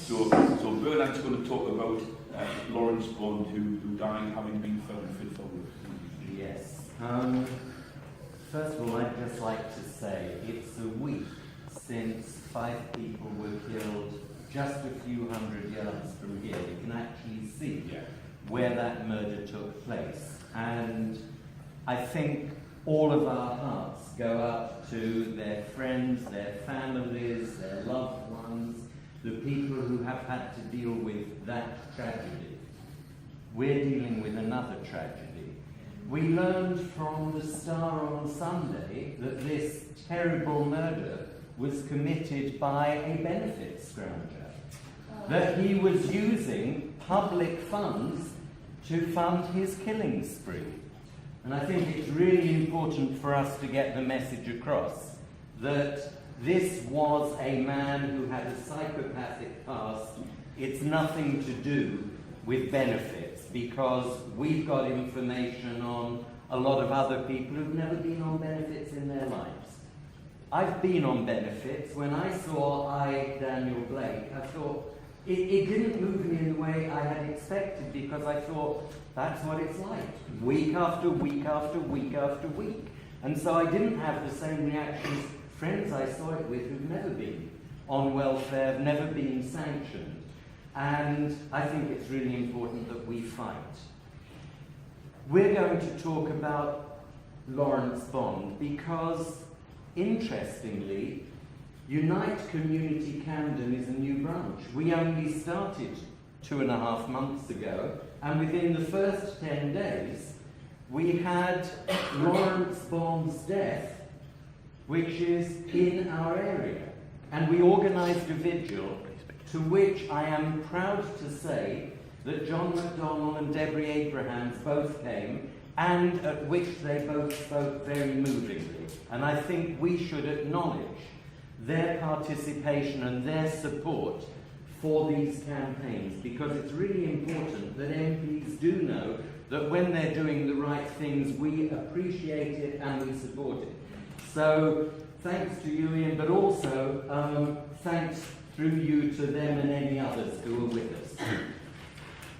So Bernard's going to talk about Lawrence Bond, who died having been found fit for work. Yes. First of all, I'd just like to say it's a week since 5 people were killed just a few hundred yards from here. You can actually see where that murder took place. And I think all of our hearts go up to their friends, their families, their loved ones, the people who have had to deal with that tragedy. We're dealing with another tragedy. We learned from the Star on Sunday that this terrible murder was committed by a benefit scrounger, that he was using public funds to fund his killing spree. And I think it's really important for us to get the message across that this was a man who had a psychopathic past. It's nothing to do with benefits, because we've got information on a lot of other people who've never been on benefits in their lives. I've been on benefits. When I saw Daniel Blake, I thought, it didn't move me in the way I had expected, because I thought, that's what it's like, week after week after week after week. And so I didn't have the same reactions friends I saw it with who've never been on welfare, have never been sanctioned. And I think it's really important that we fight. We're going to talk about Lawrence Bond because, interestingly, Unite Community Camden is a new branch. We only started 2.5 months ago, and within the first 10 days, we had Lawrence Bond's death, which is in our area. And we organised a vigil to which I am proud to say that John McDonnell and Debbie Abrahams both came, and at which they both spoke very movingly. And I think we should acknowledge their participation and their support for these campaigns, because it's really important that MPs do know that when they're doing the right things, we appreciate it and we support it. So thanks to you, Ian, but also thanks through you to them and any others who are with us.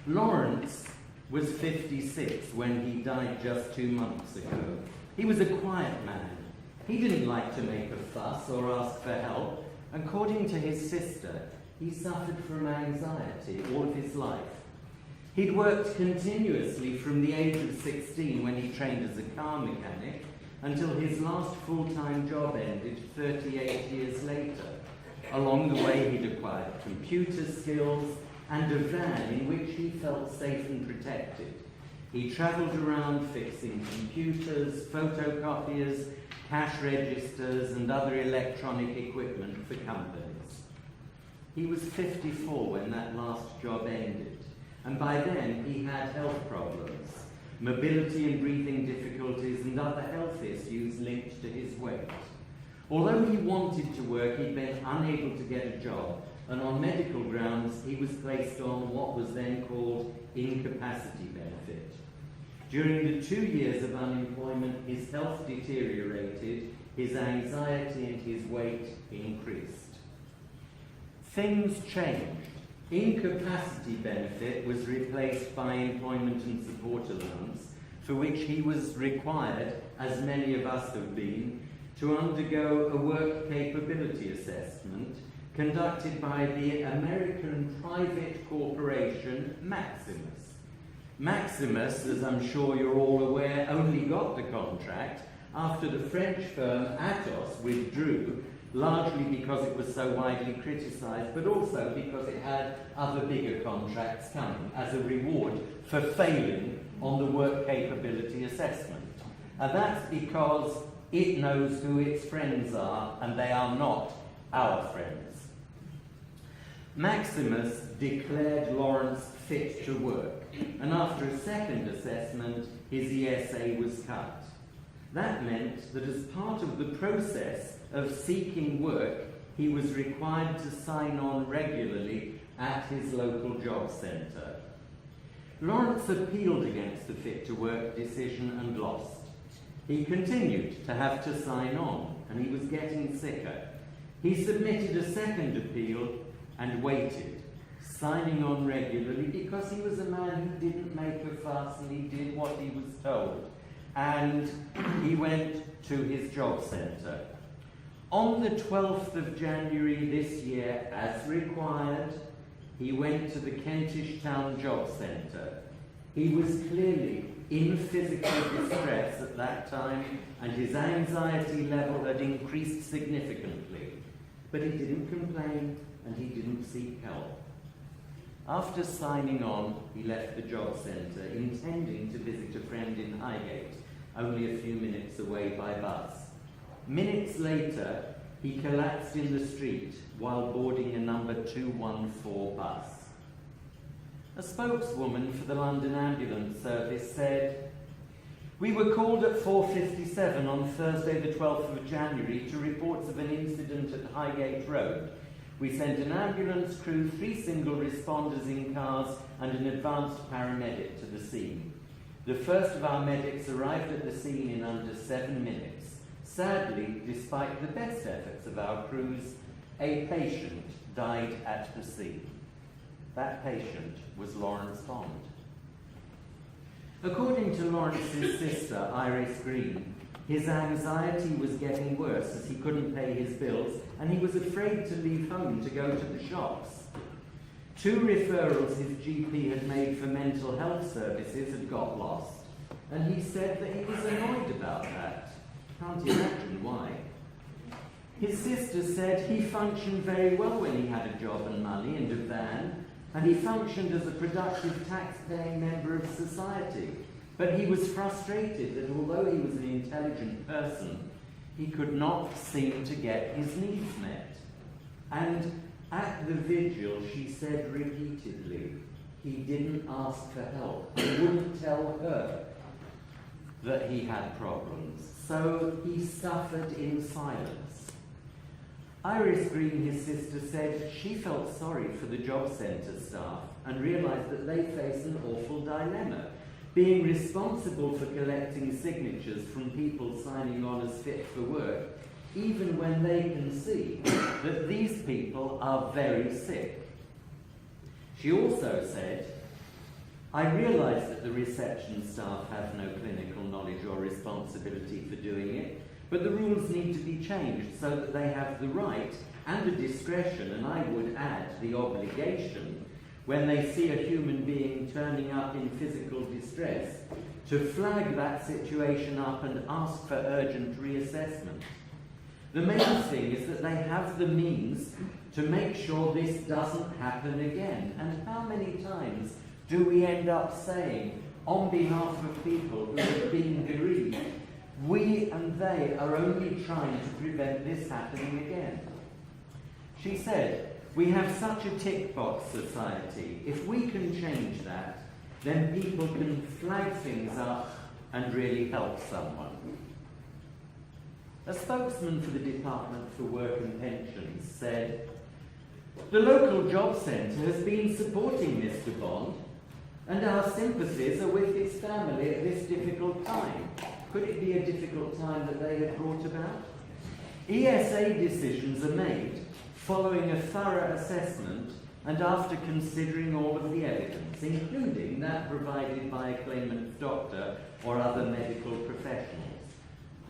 Lawrence was 56 when he died just 2 months ago. He was a quiet man. He didn't like to make a fuss or ask for help. According to his sister, he suffered from anxiety all of his life. He'd worked continuously from the age of 16 when he trained as a car mechanic until his last full-time job ended 38 years later. Along the way, he'd acquired computer skills and a van in which he felt safe and protected. He travelled around fixing computers, photocopiers, cash registers, and other electronic equipment for companies. He was 54 when that last job ended, and by then he had health problems, mobility and breathing difficulties, and other health issues linked to his weight. Although he wanted to work, he'd been unable to get a job, and on medical grounds, he was placed on what was then called incapacity benefit. During the 2 years of unemployment, his health deteriorated, his anxiety and his weight increased. Things changed. Incapacity benefit was replaced by employment and support allowance, for which he was required, as many of us have been, to undergo a work capability assessment conducted by the American private corporation Maximus. Maximus, as I'm sure you're all aware, only got the contract after the French firm Atos withdrew, largely because it was so widely criticised, but also because it had other bigger contracts coming as a reward for failing on the work capability assessment. And that's because it knows who its friends are, and they are not our friends. Maximus declared Lawrence fit to work, and after a second assessment, his ESA was cut. That meant that as part of the process of seeking work, he was required to sign on regularly at his local job centre. Lawrence appealed against the fit to work decision and lost. He continued to have to sign on, and he was getting sicker. He submitted a second appeal and waited. signing on regularly because he was a man who didn't make a fuss and he did what he was told. And he went to his job centre. On the 12th of January this year, as required, he went to the Kentish Town Job Centre. He was clearly in physical distress at that time, and his anxiety level had increased significantly. But he didn't complain and he didn't seek help. After signing on, he left the job centre, intending to visit a friend in Highgate, only a few minutes away by bus. Minutes later, he collapsed in the street while boarding a number 214 bus. A spokeswoman for the London Ambulance Service said, "We were called at 4:57 on Thursday the 12th of January to reports of an incident at Highgate Road. We sent an ambulance crew, 3 single responders in cars and an advanced paramedic to the scene. The first of our medics arrived at the scene in under 7 minutes. Sadly, despite the best efforts of our crews, a patient died at the scene." That patient was Lawrence Bond. According to Lawrence's sister, Iris Green, his anxiety was getting worse as he couldn't pay his bills and he was afraid to leave home to go to the shops. 2 referrals his GP had made for mental health services had got lost, and he said that he was annoyed about that. Can't imagine why. His sister said he functioned very well when he had a job and money and a van, and he functioned as a productive tax-paying member of society. But he was frustrated that although he was an intelligent person, he could not seem to get his needs met. And at the vigil, she said repeatedly, he didn't ask for help. He wouldn't tell her that he had problems. So he suffered in silence. Iris Green, his sister, said she felt sorry for the job centre staff and realised that they face an awful dilemma, being responsible for collecting signatures from people signing on as fit for work, even when they can see that these people are very sick. She also said, "I realise that the reception staff have no clinical knowledge or responsibility for doing it, but the rules need to be changed so that they have the right and the discretion, and I would add the obligation, when they see a human being turning up in physical distress, to flag that situation up and ask for urgent reassessment. The main thing is that they have the means to make sure this doesn't happen again." And how many times do we end up saying, on behalf of people who have been bereaved, we and they are only trying to prevent this happening again? She said, "We have such a tick-box society. If we can change that, then people can flag things up and really help someone." A spokesman for the Department for Work and Pensions said, "The local job centre has been supporting Mr. Bond, and our sympathies are with his family at this difficult time." Could it be a difficult time that they had brought about? ESA decisions are made following a thorough assessment and after considering all of the evidence, including that provided by a claimant's doctor or other medical professionals.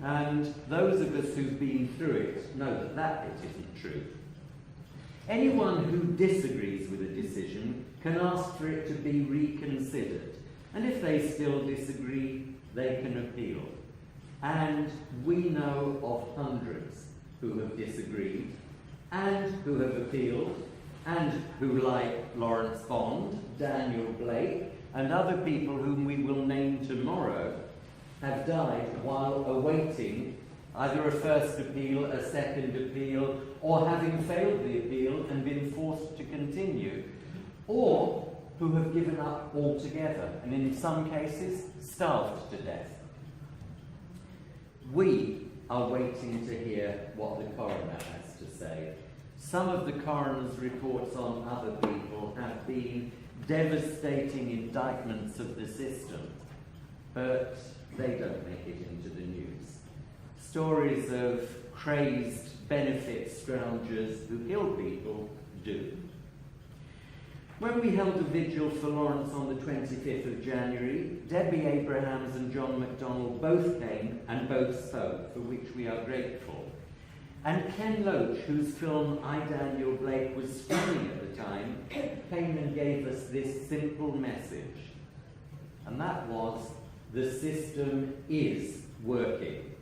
And those of us who've been through it know that that bit isn't true. Anyone who disagrees with a decision can ask for it to be reconsidered, and if they still disagree, they can appeal. And we know of hundreds who have disagreed, and who have appealed, and who, like Lawrence Bond, Daniel Blake, and other people whom we will name tomorrow, have died while awaiting either a first appeal, a second appeal, or having failed the appeal and been forced to continue, or who have given up altogether, and in some cases, starved to death. We are waiting to hear what the coroner has to say. Some of the coroner's reports on other people have been devastating indictments of the system, but they don't make it into the news. Stories of crazed benefit scroungers who kill people do. When we held a vigil for Lawrence on the 25th of January, Debbie Abrahams and John MacDonald both came and both spoke, for which we are grateful. And Ken Loach, whose film I, Daniel Blake was screening at the time, came and gave us this simple message. And that was, the system is working.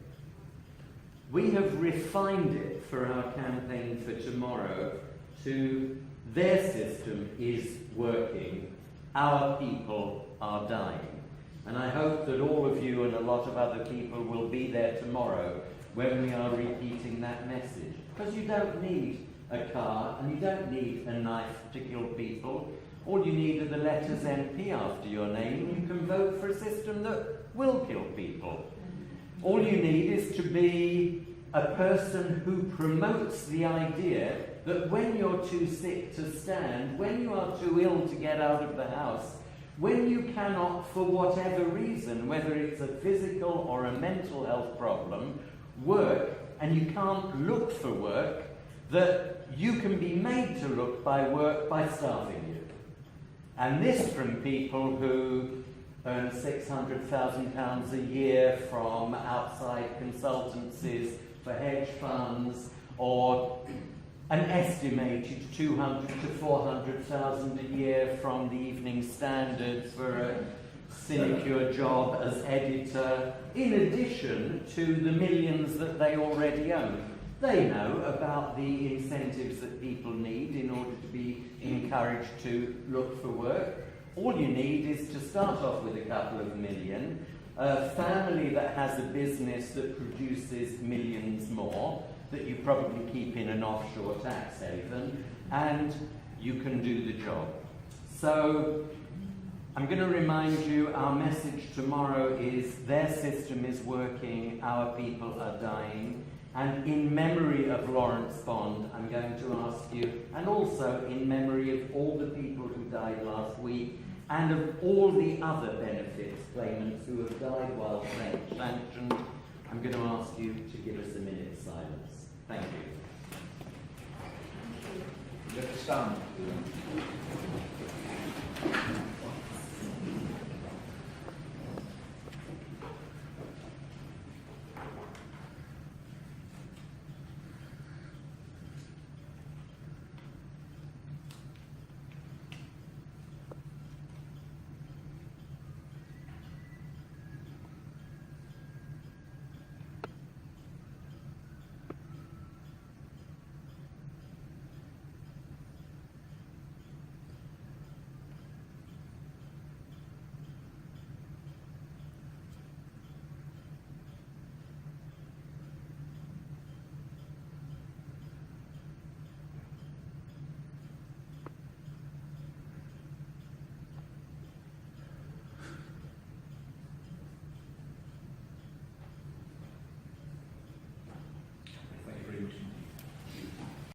We have refined it for our campaign for tomorrow to their system is working, our people are dying. And I hope that all of you and a lot of other people will be there tomorrow when we are repeating that message. Because you don't need a car and you don't need a knife to kill people. All you need are the letters MP after your name, and you can vote for a system that will kill people. All you need is to be a person who promotes the idea that when you're too sick to stand, when you are too ill to get out of the house, when you cannot, for whatever reason, whether it's a physical or a mental health problem, work, and you can't look for work, that you can be made to look by work by starving you. And this from people who earn £600,000 a year from outside consultancies for hedge funds, or an estimated 200 to 400,000 a year from the Evening Standard for a sinecure job as editor, in addition to the millions that they already own. They know about the incentives that people need in order to be encouraged to look for work. All you need is to start off with a couple of million, a family that has a business that produces millions more, that you probably keep in an offshore tax haven, and you can do the job. So I'm going to remind you, our message tomorrow is their system is working, our people are dying. And in memory of Lawrence Bond, I'm going to ask you, and also in memory of all the people who died last week, and of all the other benefits claimants who have died while sanctioned, I'm going to ask you to give us a minute's silence. Thank you. You have to stand.